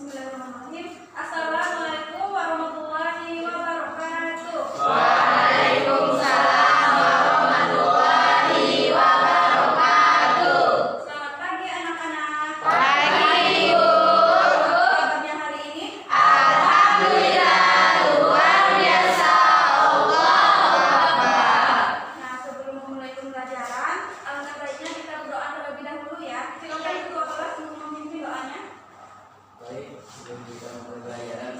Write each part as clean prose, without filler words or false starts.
Bismillahirrahmanirrahim. Assalamualaikum warahmatullahi wabarakatuh. Waalaikumsalam warahmatullahi wabarakatuh. Selamat pagi anak-anak. Pagi, Bu. Kabarnya hari ini? Alhamdulillah luar biasa. Allahu Akbar. Nah, sebelum memulai pembelajaran, alangkah baiknya kita berdoa terlebih dahulu ya. Silakan ketua kelas untuk memimpin doanya. Baik, sebelum kita memulai pelajaran,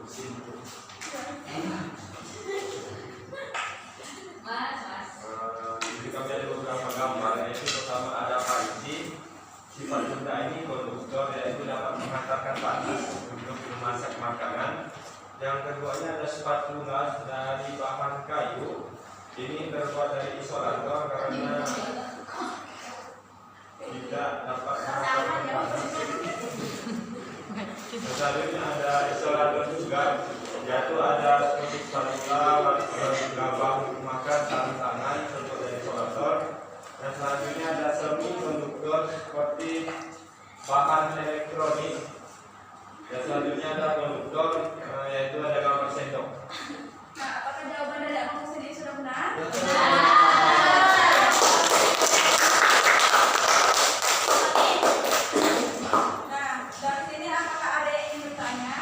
Jadi kami ada beberapa gambar, yaitu pertama ada panci. Sifat benda ini konduktor, yaitu dapat menghantarkan panas untuk memasak makanan. Yang keduanya ada sepatu las dari bahan kayu. Ini terbuat dari isolator karena tidak dapat menghantarkan panas. Selanjutnya ada isolator juga, yaitu ada seperti spatula, gabang makan, sarung tangan terbuat dari isolator. Dan selanjutnya ada semi konduktor seperti bahan elektronik. Dan selanjutnya ada konduktor, yaitu ada gambar sendok. Nah, apakah jawaban dari Abang Kusidi sudah benar? Nah, dari sini apakah ada yang ingin bertanya?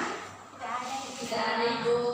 Tidak ada, Ibu.